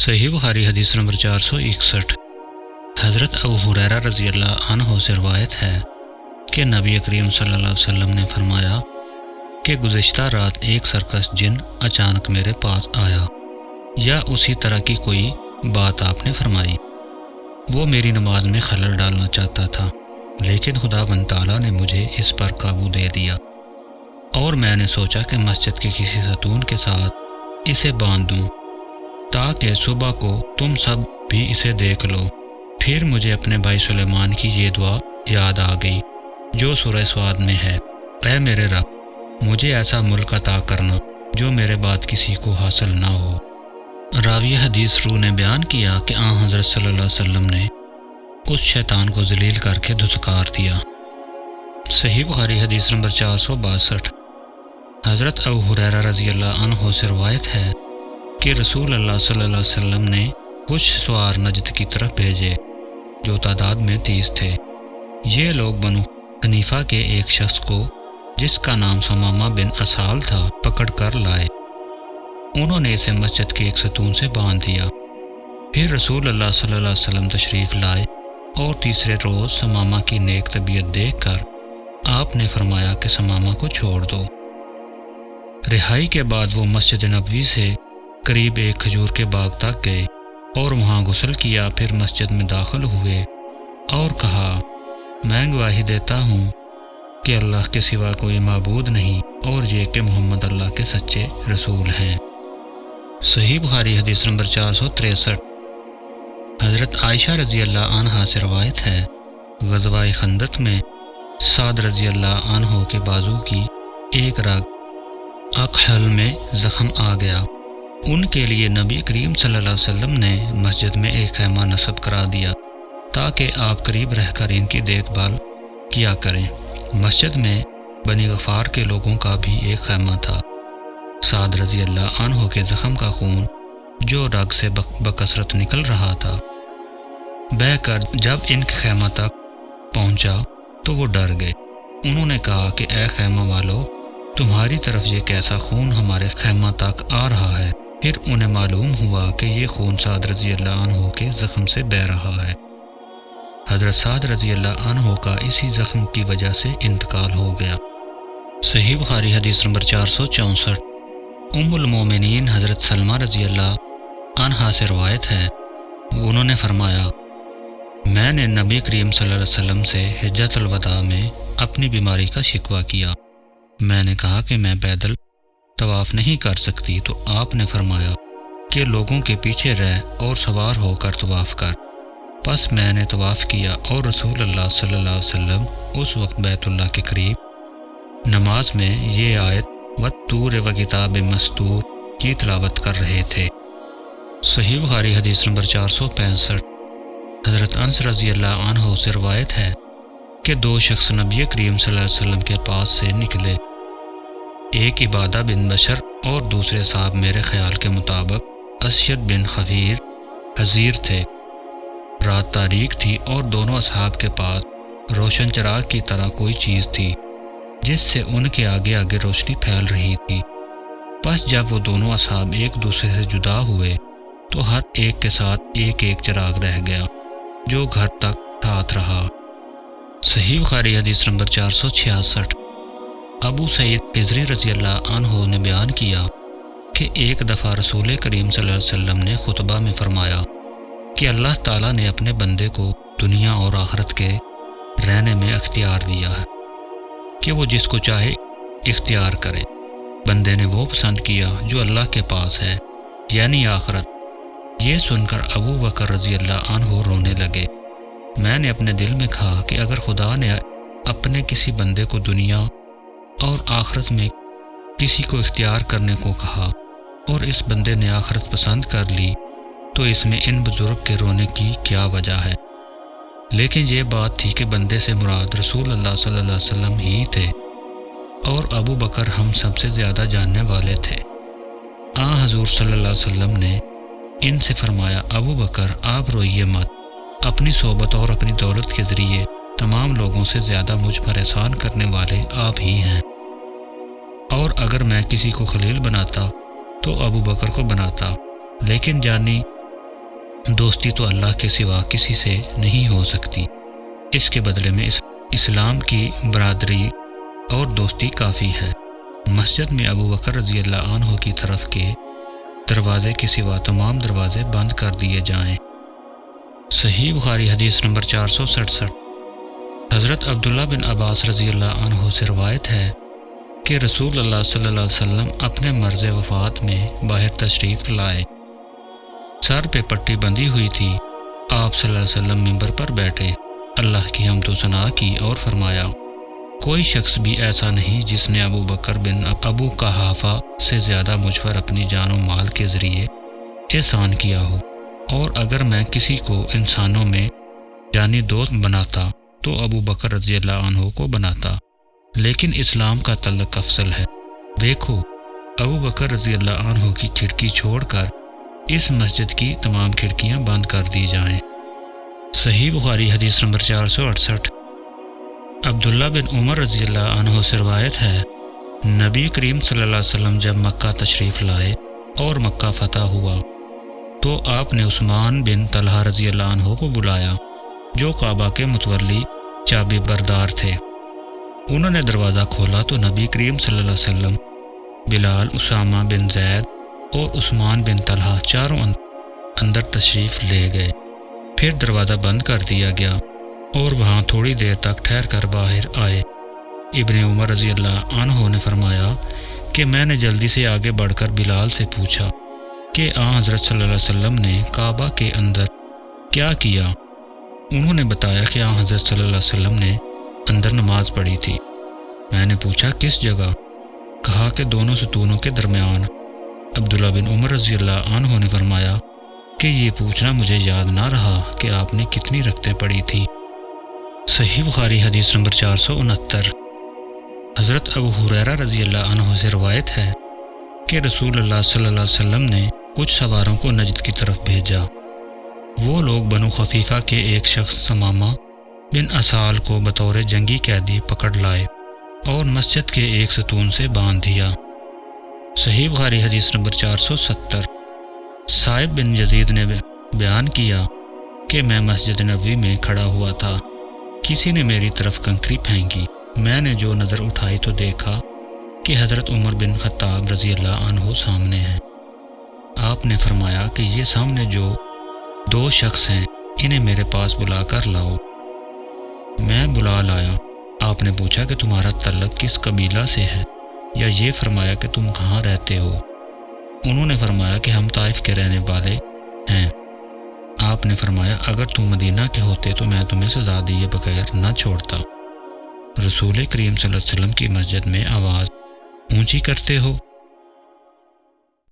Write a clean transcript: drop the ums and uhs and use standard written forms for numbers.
صحیح بخاری حدیث نمبر 461۔ حضرت ابو ہریرہ رضی اللہ عنہ سے روایت ہے کہ نبی کریم صلی اللہ علیہ وسلم نے فرمایا کہ گزشتہ رات ایک سرکش جن اچانک میرے پاس آیا، یا اسی طرح کی کوئی بات آپ نے فرمائی۔ وہ میری نماز میں خلل ڈالنا چاہتا تھا، لیکن خداوند تعالیٰ نے مجھے اس پر قابو دے دیا، اور میں نے سوچا کہ مسجد کے کسی ستون کے ساتھ اسے باندھ دوں تاکہ صبح کو تم سب بھی اسے دیکھ لو۔ پھر مجھے اپنے بھائی سلیمان کی یہ دعا یاد آ گئی جو سورہ سعد میں ہے، اے میرے رب، مجھے ایسا ملک عطا کرنا جو میرے بعد کسی کو حاصل نہ ہو۔ راوی حدیث روح نے بیان کیا کہ حضرت صلی اللہ علیہ وسلم نے اس شیطان کو ذلیل کر کے دھتکار دیا۔ صحیح بخاری حدیث نمبر 462۔ حضرت ابو ہریرہ رضی اللہ عنہ سے روایت ہے کہ رسول اللہ صلی اللہ علیہ وسلم نے کچھ سوار نجد کی طرف بھیجے جو تعداد میں 30 تھے۔ یہ لوگ بنو حنیفہ کے ایک شخص کو جس کا نام ثمامہ بن اسال تھا پکڑ کر لائے۔ انہوں نے اسے مسجد کے ایک ستون سے باندھ دیا۔ پھر رسول اللہ صلی اللہ علیہ وسلم تشریف لائے اور تیسرے روز ثمامہ کی نیک طبیعت دیکھ کر آپ نے فرمایا کہ ثمامہ کو چھوڑ دو۔ رہائی کے بعد وہ مسجد نبوی سے قریب ایک کھجور کے باغ تک گئے اور وہاں غسل کیا۔ پھر مسجد میں داخل ہوئے اور کہا، میں گواہی دیتا ہوں کہ اللہ کے سوا کوئی معبود نہیں، اور یہ کہ محمد اللہ کے سچے رسول ہیں۔ صحیح بخاری حدیث نمبر 463۔ حضرت عائشہ رضی اللہ عنہا سے روایت ہے، غزوہ خندق میں سعد رضی اللہ عنہ کے بازو کی ایک رگ اکحل میں زخم آ گیا۔ ان کے لیے نبی کریم صلی اللہ علیہ وسلم نے مسجد میں ایک خیمہ نصب کرا دیا تاکہ آپ قریب رہ کر ان کی دیکھ بھال کیا کریں۔ مسجد میں بنی غفار کے لوگوں کا بھی ایک خیمہ تھا۔ سعد رضی اللہ عنہ کے زخم کا خون جو رگ سے بکثرت نکل رہا تھا، بہہ کر جب ان کے خیمہ تک پہنچا تو وہ ڈر گئے۔ انہوں نے کہا کہ اے خیمہ والو، تمہاری طرف یہ کیسا خون ہمارے خیمہ تک آ رہا ہے؟ پھر انہیں معلوم ہوا کہ یہ خون سعد رضی اللہ عنہ کے زخم سے بہہ رہا ہے۔ حضرت سعد رضی اللہ عنہ کا اسی زخم کی وجہ سے انتقال ہو گیا۔ صحیح بخاری حدیث نمبر 464۔ ام المومنین حضرت سلمہ رضی اللہ عنہا سے روایت ہے، انہوں نے فرمایا، میں نے نبی کریم صلی اللہ علیہ وسلم سے حجۃ الوداع میں اپنی بیماری کا شکوہ کیا۔ میں نے کہا کہ میں پیدل طواف نہیں کر سکتی، تو آپ نے فرمایا کہ لوگوں کے پیچھے رہ اور سوار ہو کر طواف کر۔ پس میں نے طواف کیا اور رسول اللہ صلی اللہ علیہ وسلم اس وقت بیت اللہ کے قریب نماز میں یہ آیت وَالطُّورِ وَکِتَابٍ مَسْطُورٍ کی تلاوت کر رہے تھے۔ صحیح بخاری حدیث نمبر 465۔ حضرت انس رضی اللہ عنہ سے روایت ہے کہ دو شخص نبی کریم صلی اللہ علیہ وسلم کے پاس سے نکلے، ایک عبادہ بن بشر اور دوسرے صاحب میرے خیال کے مطابق اسید بن حزیر تھے۔ رات تاریک تھی اور دونوں اصحاب کے پاس روشن چراغ کی طرح کوئی چیز تھی جس سے ان کے آگے آگے روشنی پھیل رہی تھی۔ پس جب وہ دونوں اصحاب ایک دوسرے سے جدا ہوئے تو ہر ایک کے ساتھ ایک ایک چراغ رہ گیا جو گھر تک ساتھ رہا۔ صحیح بخاری حدیث نمبر 466۔ ابو سعید خضری رضی اللہ عنہ نے بیان کیا کہ ایک دفعہ رسول کریم صلی اللہ علیہ وسلم نے خطبہ میں فرمایا کہ اللہ تعالیٰ نے اپنے بندے کو دنیا اور آخرت کے رہنے میں اختیار دیا ہے کہ وہ جس کو چاہے اختیار کرے۔ بندے نے وہ پسند کیا جو اللہ کے پاس ہے، یعنی آخرت۔ یہ سن کر ابو بکر رضی اللہ عنہ رونے لگے۔ میں نے اپنے دل میں کہا کہ اگر خدا نے اپنے کسی بندے کو دنیا اور آخرت میں کسی کو اختیار کرنے کو کہا اور اس بندے نے آخرت پسند کر لی تو اس میں ان بزرگ کے رونے کی کیا وجہ ہے؟ لیکن یہ بات تھی کہ بندے سے مراد رسول اللہ صلی اللہ علیہ وسلم ہی تھے، اور ابو بکر ہم سب سے زیادہ جاننے والے تھے۔ حضور صلی اللہ علیہ وسلم نے ان سے فرمایا، ابو بکر آپ روئیے مت، اپنی صحبت اور اپنی دولت کے ذریعے تمام لوگوں سے زیادہ مجھ پر احسان کرنے والے آپ ہی ہیں، اور اگر میں کسی کو خلیل بناتا تو ابو بکر کو بناتا، لیکن جانی دوستی تو اللہ کے سوا کسی سے نہیں ہو سکتی، اس کے بدلے میں اسلام کی برادری اور دوستی کافی ہے۔ مسجد میں ابو بکر رضی اللہ عنہ کی طرف کے دروازے کے سوا تمام دروازے بند کر دیے جائیں۔ صحیح بخاری حدیث نمبر 467۔ حضرت عبداللہ بن عباس رضی اللہ عنہ سے روایت ہے کہ رسول اللہ صلی اللہ علیہ وسلم اپنے مرض وفات میں باہر تشریف لائے، سر پہ پٹی بندھی ہوئی تھی۔ آپ صلی اللہ علیہ وسلم منبر پر بیٹھے، اللہ کی حمد و ثنا کی اور فرمایا، کوئی شخص بھی ایسا نہیں جس نے ابو بکر بن ابو قحافہ سے زیادہ مجھ پر اپنی جان و مال کے ذریعے احسان کیا ہو، اور اگر میں کسی کو انسانوں میں جانی دوست بناتا تو ابو بکر رضی اللہ عنہ کو بناتا، لیکن اسلام کا تعلق افضل ہے۔ دیکھو، ابو بکر رضی اللہ عنہ کی کھڑکی چھوڑ کر اس مسجد کی تمام کھڑکیاں بند کر دی جائیں۔ صحیح بخاری حدیث نمبر 468۔ عبداللہ بن عمر رضی اللہ عنہ سے روایت ہے، نبی کریم صلی اللہ علیہ وسلم جب مکہ تشریف لائے اور مکہ فتح ہوا تو آپ نے عثمان بن طلحہ رضی اللہ عنہ کو بلایا، جو کعبہ کے متولی چابی بردار تھے۔ انہوں نے دروازہ کھولا تو نبی کریم صلی اللہ علیہ وسلم، بلال، اسامہ بن زید اور عثمان بن طلحہ چاروں اندر تشریف لے گئے۔ پھر دروازہ بند کر دیا گیا اور وہاں تھوڑی دیر تک ٹھہر کر باہر آئے۔ ابن عمر رضی اللہ عنہ نے فرمایا کہ میں نے جلدی سے آگے بڑھ کر بلال سے پوچھا کہ آن حضرت صلی اللہ علیہ وسلم نے کعبہ کے اندر کیا کیا؟ انہوں نے بتایا کہ آن حضرت صلی اللہ علیہ وسلم نے اندر نماز پڑھی تھی۔ میں نے پوچھا کس جگہ؟ کہا کہ دونوں ستونوں کے درمیان۔ عبداللہ بن عمر رضی اللہ عنہ نے فرمایا کہ یہ پوچھنا مجھے یاد نہ رہا کہ آپ نے کتنی رکعتیں پڑھی تھی۔ صحیح بخاری حدیث نمبر 469۔ حضرت ابو ہریرہ رضی اللہ عنہ سے روایت ہے کہ رسول اللہ صلی اللہ علیہ وسلم نے کچھ سواروں کو نجد کی طرف بھیجا۔ وہ لوگ بنو خفیفہ کے ایک شخص ثمامہ بن اسال کو بطور جنگی قیدی پکڑ لائے اور مسجد کے ایک ستون سے باندھ دیا۔ صحیح بخاری حدیث نمبر 470۔ صائب بن یزید نے بیان کیا کہ میں مسجد نبوی میں کھڑا ہوا تھا، کسی نے میری طرف کنکری پھینکی، میں نے جو نظر اٹھائی تو دیکھا کہ حضرت عمر بن خطاب رضی اللہ عنہ سامنے ہیں۔ آپ نے فرمایا کہ یہ سامنے جو دو شخص ہیں انہیں میرے پاس بلا کر لاؤ۔ میں بلا لایا۔ آپ نے پوچھا کہ تمہارا تعلق کس قبیلہ سے ہے، یا یہ فرمایا کہ تم کہاں رہتے ہو؟ انہوں نے فرمایا کہ ہم طائف کے رہنے والے ہیں۔ آپ نے فرمایا اگر تم مدینہ کے ہوتے تو میں تمہیں سزا دیے بغیر نہ چھوڑتا۔ رسول کریم صلی اللہ علیہ وسلم کی مسجد میں آواز اونچی کرتے ہو